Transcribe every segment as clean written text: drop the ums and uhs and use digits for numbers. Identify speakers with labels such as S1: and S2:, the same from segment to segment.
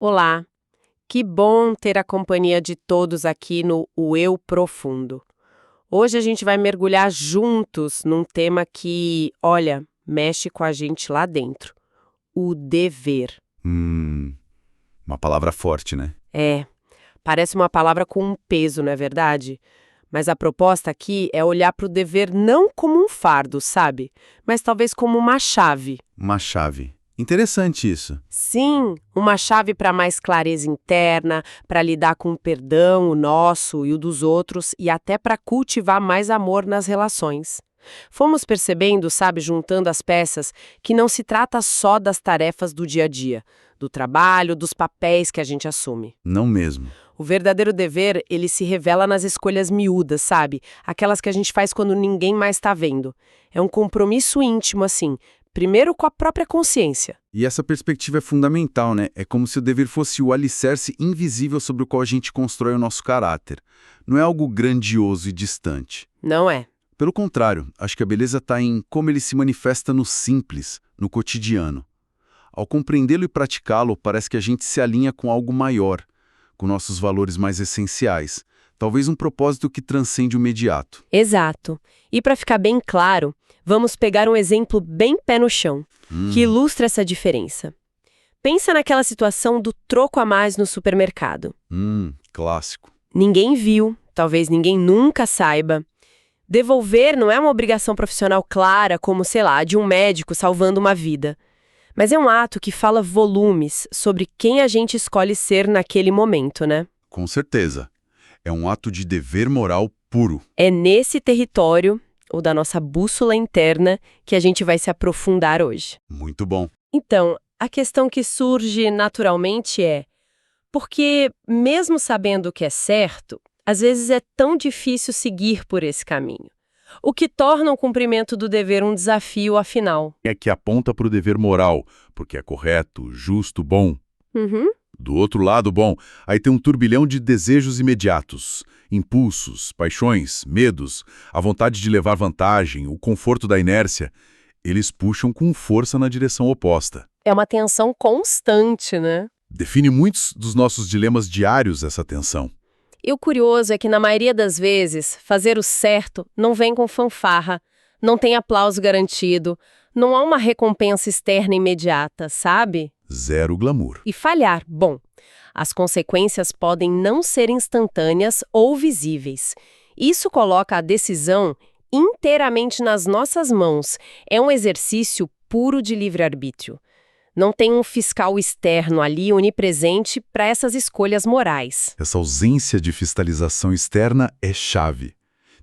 S1: Olá, que bom ter a companhia de todos aqui no O Eu Profundo. Hoje a gente vai mergulhar juntos num tema que, olha, mexe com a gente lá dentro: o dever.
S2: Hum, uma palavra forte, né?
S1: É, parece uma palavra com um peso, não é verdade? Mas a proposta aqui é olhar para o dever não como um fardo, sabe? Mas talvez como uma chave.
S2: Uma chave. Interessante isso.
S1: Sim, uma chave para mais clareza interna, para lidar com o perdão, o nosso e o dos outros, e até para cultivar mais amor nas relações. Fomos percebendo, sabe, juntando as peças, que não se trata só das tarefas do dia a dia, do trabalho, dos papéis que a gente assume.
S2: Não mesmo.
S1: O verdadeiro dever, ele se revela nas escolhas miúdas, sabe? Aquelas que a gente faz quando ninguém mais está vendo. É um compromisso íntimo, assim, primeiro com a própria consciência.
S2: E essa perspectiva é fundamental, né? É como se o dever fosse o alicerce invisível sobre o qual a gente constrói o nosso caráter. Não é algo grandioso e distante.
S1: Não é?
S2: Pelo contrário, acho que a beleza está em como ele se manifesta no simples, no cotidiano. Ao compreendê-lo e praticá-lo, parece que a gente se alinha com algo maior, com nossos valores mais essenciais. Talvez um propósito que transcende o imediato.
S1: Exato. E para ficar bem claro, vamos pegar um exemplo bem pé no chão, que ilustra essa diferença. Pensa naquela situação do troco a mais no supermercado.
S2: Clássico.
S1: Ninguém viu, talvez ninguém nunca saiba. Devolver não é uma obrigação profissional clara, como, sei lá, a de um médico salvando uma vida. Mas é um ato que fala volumes sobre quem a gente escolhe ser naquele momento, né?
S2: Com certeza. É um ato de dever moral puro.
S1: É nesse território, ou da nossa bússola interna, que a gente vai se aprofundar hoje.
S2: Muito bom.
S1: Então, a questão que surge naturalmente é: porque, mesmo sabendo o que é certo, às vezes é tão difícil seguir por esse caminho. O que torna o cumprimento do dever um desafio, afinal.
S2: É que aponta para o dever moral, porque é correto, justo, bom.
S1: Uhum.
S2: Do outro lado, bom, aí tem um turbilhão de desejos imediatos, impulsos, paixões, medos, a vontade de levar vantagem, o conforto da inércia. Eles puxam com força na direção oposta.
S1: É uma tensão constante, né?
S2: Define muitos dos nossos dilemas diários essa tensão.
S1: E o curioso é que, na maioria das vezes, fazer o certo não vem com fanfarra, não tem aplauso garantido, não há uma recompensa externa imediata, sabe?
S2: Zero glamour.
S1: E falhar, bom, as consequências podem não ser instantâneas ou visíveis. Isso coloca a decisão inteiramente nas nossas mãos. É um exercício puro de livre-arbítrio. Não tem um fiscal externo ali onipresente para essas escolhas morais.
S2: Essa ausência de fiscalização externa é chave.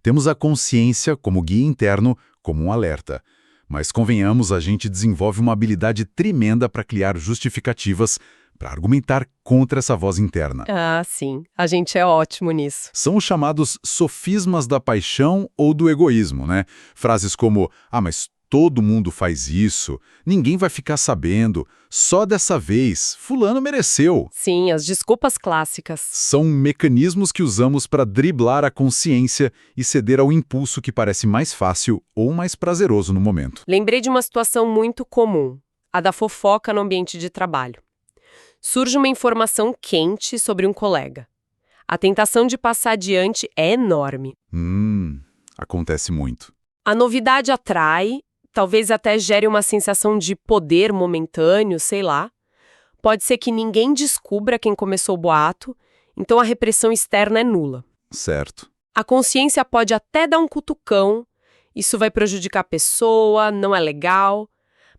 S2: Temos a consciência como guia interno, como um alerta. Mas, convenhamos, a gente desenvolve uma habilidade tremenda para criar justificativas, para argumentar contra essa voz interna.
S1: Ah, sim. A gente é ótimo nisso.
S2: São os chamados sofismas da paixão ou do egoísmo, né? Frases como, mas todo mundo faz isso, ninguém vai ficar sabendo, só dessa vez, fulano mereceu.
S1: Sim, as desculpas clássicas.
S2: São mecanismos que usamos para driblar a consciência e ceder ao impulso que parece mais fácil ou mais prazeroso no momento.
S1: Lembrei de uma situação muito comum, a da fofoca no ambiente de trabalho. Surge uma informação quente sobre um colega. A tentação de passar adiante é enorme.
S2: Acontece muito.
S1: A novidade atrai, talvez até gere uma sensação de poder momentâneo, sei lá. Pode ser que ninguém descubra quem começou o boato, então a repressão externa é nula.
S2: Certo.
S1: A consciência pode até dar um cutucão, isso vai prejudicar a pessoa, não é legal.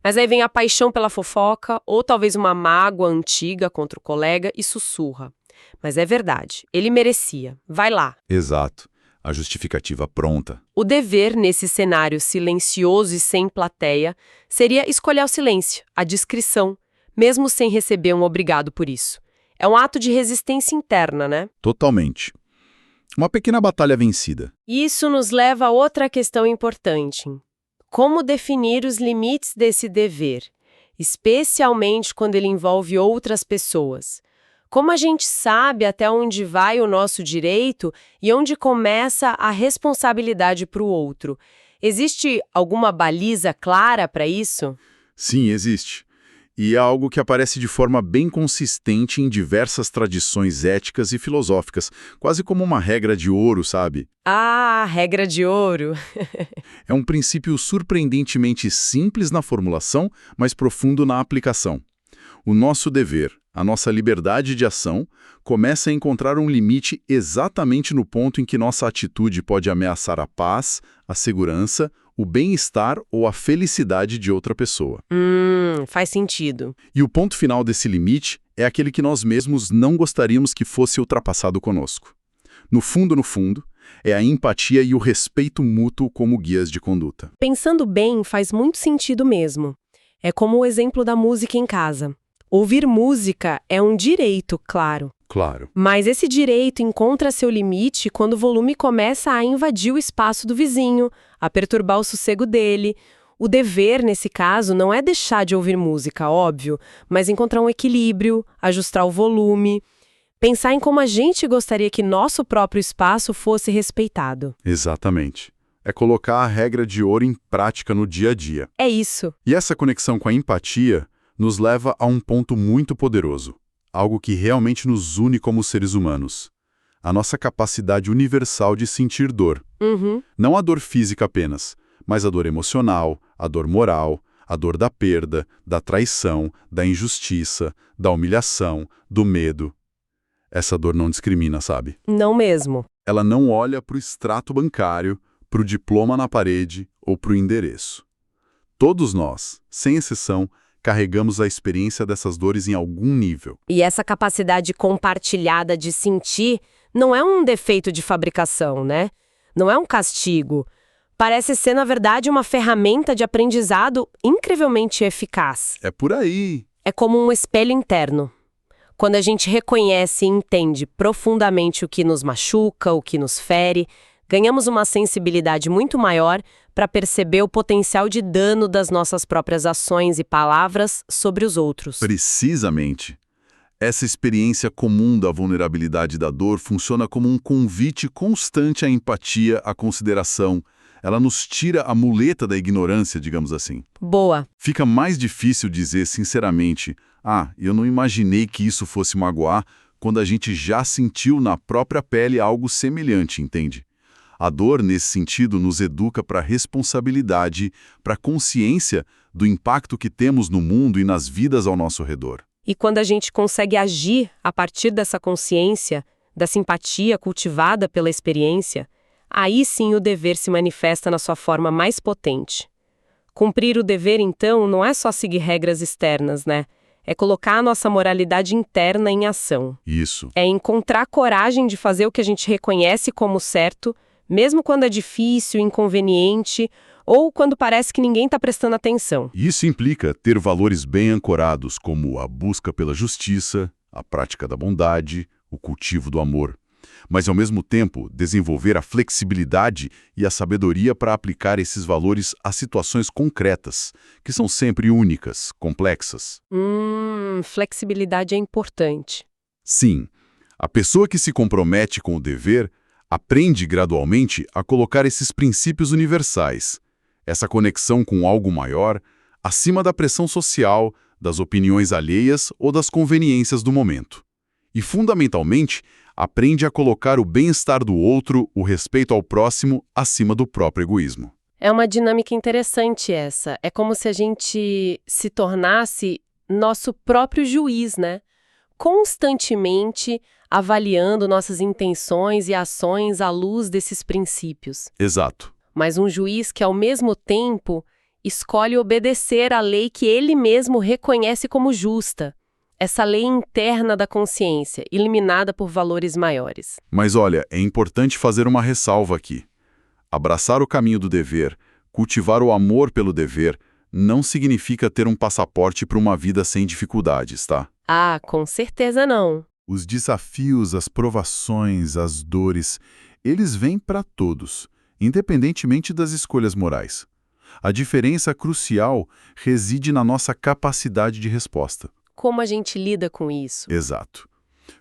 S1: Mas aí vem a paixão pela fofoca, ou talvez uma mágoa antiga contra o colega e sussurra. Mas é verdade, ele merecia, vai lá.
S2: Exato. A justificativa pronta.
S1: O dever, nesse cenário silencioso e sem plateia, seria escolher o silêncio, a discrição, mesmo sem receber um obrigado por isso. É um ato de resistência interna, né?
S2: Totalmente. Uma pequena batalha vencida.
S1: Isso nos leva a outra questão importante. Como definir os limites desse dever, especialmente quando ele envolve outras pessoas? Como a gente sabe até onde vai o nosso direito e onde começa a responsabilidade para o outro? Existe alguma baliza clara para isso?
S2: Sim, existe. E é algo que aparece de forma bem consistente em diversas tradições éticas e filosóficas, quase como uma regra de ouro, sabe?
S1: Ah, regra de ouro.
S2: É um princípio surpreendentemente simples na formulação, mas profundo na aplicação. O nosso dever, a nossa liberdade de ação, começa a encontrar um limite exatamente no ponto em que nossa atitude pode ameaçar a paz, a segurança, o bem-estar ou a felicidade de outra pessoa.
S1: Faz sentido.
S2: E o ponto final desse limite é aquele que nós mesmos não gostaríamos que fosse ultrapassado conosco. No fundo, é a empatia e o respeito mútuo como guias de conduta.
S1: Pensando bem, faz muito sentido mesmo. É como o exemplo da música em casa. Ouvir música é um direito, claro.
S2: Claro.
S1: Mas esse direito encontra seu limite quando o volume começa a invadir o espaço do vizinho, a perturbar o sossego dele. O dever, nesse caso, não é deixar de ouvir música, óbvio, mas encontrar um equilíbrio, ajustar o volume, pensar em como a gente gostaria que nosso próprio espaço fosse respeitado.
S2: Exatamente. É colocar a regra de ouro em prática no dia a dia.
S1: É isso.
S2: E essa conexão com a empatia nos leva a um ponto muito poderoso, algo que realmente nos une como seres humanos. A nossa capacidade universal de sentir dor. Não a dor física apenas, mas a dor emocional, a dor moral, a dor da perda, da traição, da injustiça, da humilhação, do medo. Essa dor não discrimina, sabe?
S1: Não mesmo.
S2: Ela não olha para o extrato bancário, para o diploma na parede ou para o endereço. Todos nós, sem exceção, carregamos a experiência dessas dores em algum nível.
S1: E essa capacidade compartilhada de sentir não é um defeito de fabricação, né? Não é um castigo. Parece ser, na verdade, uma ferramenta de aprendizado incrivelmente eficaz.
S2: É por aí.
S1: É como um espelho interno. Quando a gente reconhece e entende profundamente o que nos machuca, o que nos fere, ganhamos uma sensibilidade muito maior para perceber o potencial de dano das nossas próprias ações e palavras sobre os outros.
S2: Precisamente. Essa experiência comum da vulnerabilidade e da dor funciona como um convite constante à empatia, à consideração. Ela nos tira a muleta da ignorância, digamos assim.
S1: Boa.
S2: Fica mais difícil dizer sinceramente, eu não imaginei que isso fosse magoar, quando a gente já sentiu na própria pele algo semelhante, entende? A dor, nesse sentido, nos educa para a responsabilidade, para a consciência do impacto que temos no mundo e nas vidas ao nosso redor.
S1: E quando a gente consegue agir a partir dessa consciência, da simpatia cultivada pela experiência, aí sim o dever se manifesta na sua forma mais potente. Cumprir o dever, então, não é só seguir regras externas, né? É colocar a nossa moralidade interna em ação.
S2: Isso.
S1: É encontrar coragem de fazer o que a gente reconhece como certo, mesmo quando é difícil, inconveniente, ou quando parece que ninguém está prestando atenção.
S2: Isso implica ter valores bem ancorados, como a busca pela justiça, a prática da bondade, o cultivo do amor. Mas, ao mesmo tempo, desenvolver a flexibilidade e a sabedoria para aplicar esses valores a situações concretas, que são sempre únicas, complexas.
S1: Flexibilidade é importante.
S2: Sim, a pessoa que se compromete com o dever aprende gradualmente a colocar esses princípios universais, essa conexão com algo maior, acima da pressão social, das opiniões alheias ou das conveniências do momento. E, fundamentalmente, aprende a colocar o bem-estar do outro, o respeito ao próximo, acima do próprio egoísmo.
S1: É uma dinâmica interessante essa. É como se a gente se tornasse nosso próprio juiz, né? Constantemente avaliando nossas intenções e ações à luz desses princípios.
S2: Exato.
S1: Mas um juiz que, ao mesmo tempo, escolhe obedecer à lei que ele mesmo reconhece como justa. Essa lei interna da consciência, iluminada por valores maiores.
S2: Mas olha, é importante fazer uma ressalva aqui. Abraçar o caminho do dever, cultivar o amor pelo dever, não significa ter um passaporte para uma vida sem dificuldades, tá?
S1: Ah, com certeza não.
S2: Os desafios, as provações, as dores, eles vêm para todos, independentemente das escolhas morais. A diferença crucial reside na nossa capacidade de resposta.
S1: Como a gente lida com isso?
S2: Exato.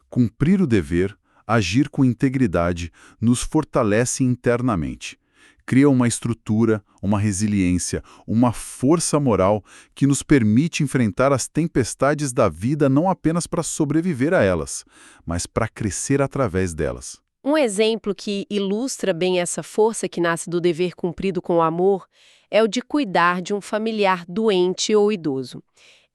S2: Cumprir o dever, agir com integridade, nos fortalece internamente. cria uma estrutura, uma resiliência, uma força moral que nos permite enfrentar as tempestades da vida não apenas para sobreviver a elas, mas para crescer através delas.
S1: Um exemplo que ilustra bem essa força que nasce do dever cumprido com amor é o de cuidar de um familiar doente ou idoso.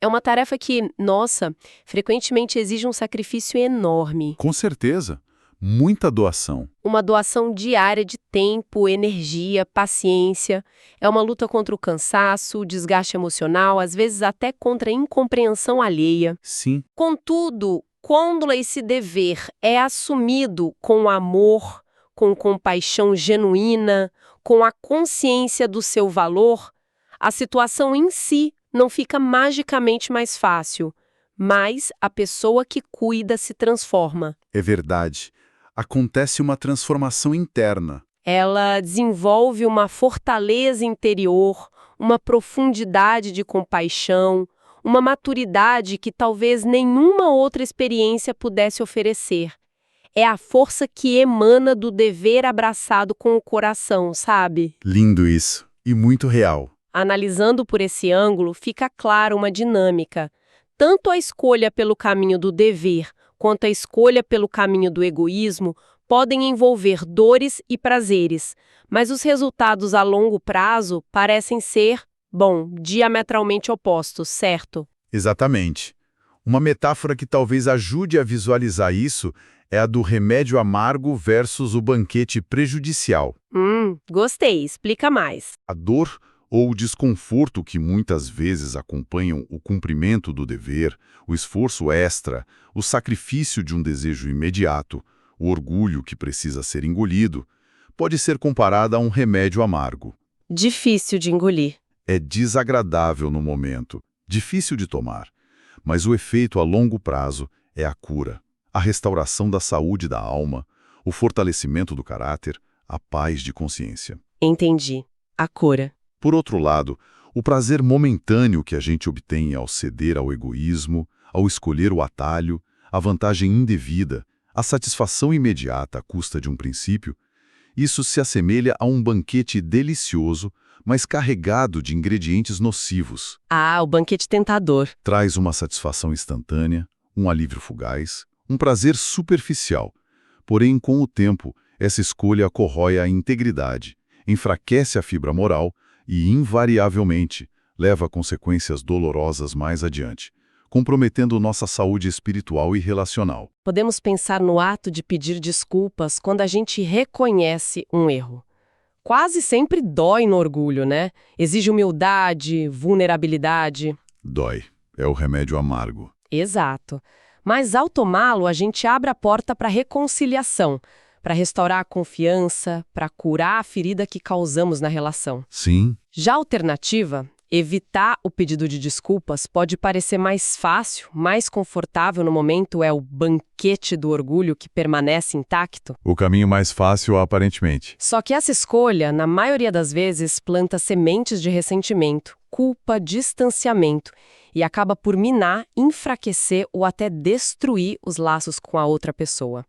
S1: É uma tarefa que, nossa, frequentemente exige um sacrifício enorme.
S2: Com certeza, muita doação.
S1: Uma doação diária de tempo, energia, paciência. É uma luta contra o cansaço, o desgaste emocional, às vezes até contra a incompreensão alheia.
S2: Sim,
S1: Contudo, quando esse dever é assumido com amor, com compaixão genuína, com a consciência do seu valor, a situação em si não fica magicamente mais fácil, mas a pessoa que cuida se transforma.
S2: é verdade. Acontece uma transformação interna.
S1: Ela desenvolve uma fortaleza interior, uma profundidade de compaixão, uma maturidade que talvez nenhuma outra experiência pudesse oferecer. É a força que emana do dever abraçado com o coração, sabe?
S2: Lindo isso. E muito real.
S1: Analisando por esse ângulo, fica clara uma dinâmica. Tanto a escolha pelo caminho do dever, quanto a escolha pelo caminho do egoísmo podem envolver dores e prazeres, mas os resultados a longo prazo parecem ser, bom, diametralmente opostos, certo?
S2: Exatamente. Uma metáfora que talvez ajude a visualizar isso é a do remédio amargo versus o banquete prejudicial.
S1: Gostei, explica mais.
S2: A dor ou o desconforto que muitas vezes acompanham o cumprimento do dever, o esforço extra, o sacrifício de um desejo imediato, o orgulho que precisa ser engolido, pode ser comparada a um remédio amargo.
S1: Difícil de engolir.
S2: É desagradável no momento, difícil de tomar, mas o efeito a longo prazo é a cura, a restauração da saúde da alma, o fortalecimento do caráter, a paz de consciência.
S1: Entendi. A cura.
S2: Por outro lado, o prazer momentâneo que a gente obtém ao ceder ao egoísmo, ao escolher o atalho, a vantagem indevida, a satisfação imediata à custa de um princípio, isso se assemelha a um banquete delicioso, mas carregado de ingredientes nocivos.
S1: Ah, o banquete tentador.
S2: Traz uma satisfação instantânea, um alívio fugaz, um prazer superficial. Porém, com o tempo, essa escolha corrói a integridade, enfraquece a fibra moral e, invariavelmente, leva a consequências dolorosas mais adiante, comprometendo nossa saúde espiritual e relacional.
S1: Podemos pensar no ato de pedir desculpas quando a gente reconhece um erro. Quase sempre dói no orgulho, né? Exige humildade, vulnerabilidade.
S2: Dói. É o remédio amargo.
S1: Exato. Mas ao tomá-lo, a gente abre a porta para reconciliação, para restaurar a confiança, para curar a ferida que causamos na relação.
S2: Sim,
S1: Já a alternativa, evitar o pedido de desculpas, pode parecer mais fácil, mais confortável no momento, é o banquete do orgulho que permanece intacto.
S2: o caminho mais fácil aparentemente.
S1: Só que essa escolha, na maioria das vezes, planta sementes de ressentimento, culpa, distanciamento e acaba por minar, enfraquecer ou até destruir os laços com a outra pessoa.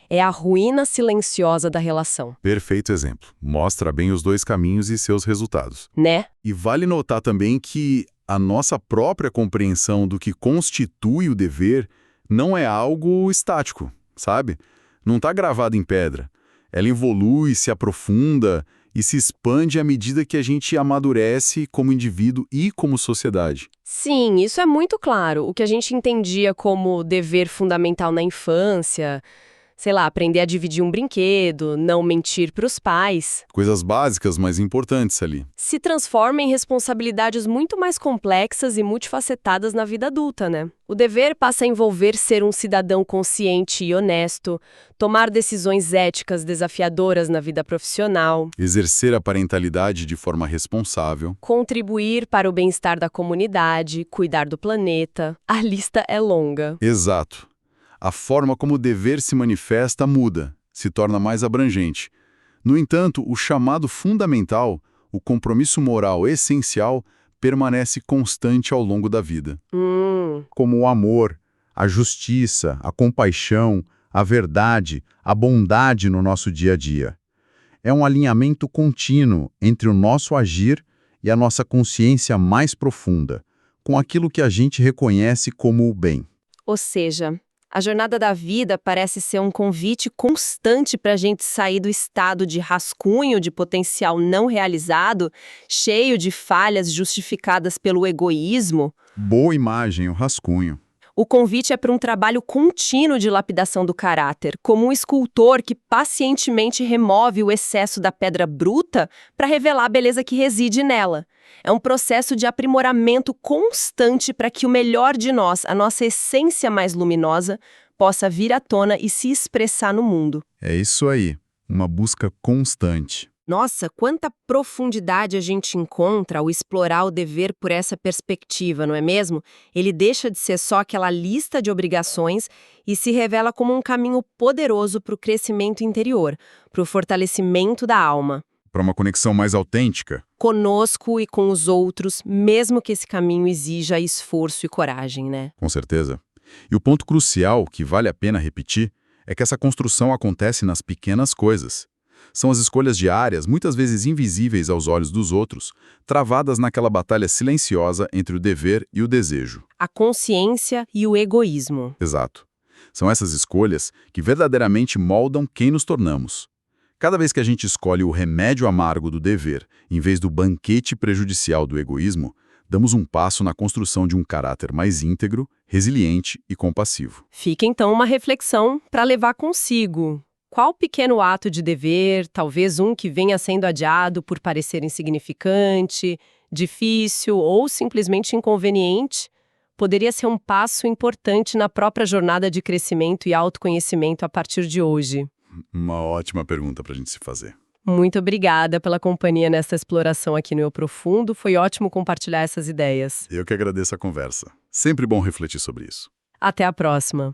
S1: É a ruína silenciosa da relação,
S2: Perfeito exemplo. Mostra bem os dois caminhos e seus resultados.
S1: né?
S2: E vale notar também que a nossa própria compreensão do que constitui o dever não é algo estático, sabe? Não está gravado em pedra. Ela evolui, se aprofunda e se expande à medida que a gente amadurece como indivíduo e como sociedade.
S1: Sim, isso é muito claro. O que a gente entendia como dever fundamental na infância, sei lá, aprender a dividir um brinquedo, não mentir para os pais,
S2: Coisas básicas, mas importantes ali.
S1: se transforma em responsabilidades muito mais complexas e multifacetadas na vida adulta, né? O dever passa a envolver ser um cidadão consciente e honesto, tomar decisões éticas desafiadoras na vida profissional,
S2: Exercer a parentalidade de forma responsável.
S1: contribuir para o bem-estar da comunidade, cuidar do planeta. A lista é longa.
S2: Exato. A forma como o dever se manifesta muda, se torna mais abrangente. No entanto, o chamado fundamental, o compromisso moral essencial, permanece constante ao longo da vida. Como o amor, a justiça, a compaixão, a verdade, a bondade no nosso dia a dia. É um alinhamento contínuo entre o nosso agir e a nossa consciência mais profunda, com aquilo que a gente reconhece como o bem.
S1: Ou seja, a jornada da vida parece ser um convite constante para a gente sair do estado de rascunho de potencial não realizado, cheio de falhas justificadas pelo egoísmo.
S2: Boa imagem, o rascunho.
S1: O convite é para um trabalho contínuo de lapidação do caráter, como um escultor que pacientemente remove o excesso da pedra bruta para revelar a beleza que reside nela. É um processo de aprimoramento constante para que o melhor de nós, a nossa essência mais luminosa, possa vir à tona e se expressar no mundo.
S2: É isso aí, uma busca constante.
S1: Nossa, quanta profundidade a gente encontra ao explorar o dever por essa perspectiva, não é mesmo? Ele deixa de ser só aquela lista de obrigações e se revela como um caminho poderoso para o crescimento interior, para o fortalecimento da alma.
S2: Para uma conexão mais autêntica.
S1: Conosco e com os outros, mesmo que esse caminho exija esforço e coragem, né?
S2: Com certeza. E o ponto crucial, que vale a pena repetir, é que essa construção acontece nas pequenas coisas. São as escolhas diárias, muitas vezes invisíveis aos olhos dos outros, travadas naquela batalha silenciosa entre o dever e o desejo.
S1: A consciência e o egoísmo.
S2: Exato. São essas escolhas que verdadeiramente moldam quem nos tornamos. Cada vez que a gente escolhe o remédio amargo do dever, em vez do banquete prejudicial do egoísmo, damos um passo na construção de um caráter mais íntegro, resiliente e compassivo.
S1: Fica então uma reflexão para levar consigo. Qual pequeno ato de dever, talvez um que venha sendo adiado por parecer insignificante, difícil ou simplesmente inconveniente, poderia ser um passo importante na própria jornada de crescimento e autoconhecimento a partir de hoje?
S2: Uma ótima pergunta para a gente se fazer.
S1: Muito obrigada pela companhia nessa exploração aqui no Eu Profundo. Foi ótimo compartilhar essas ideias.
S2: Eu que agradeço a conversa. Sempre bom refletir sobre isso.
S1: Até a próxima.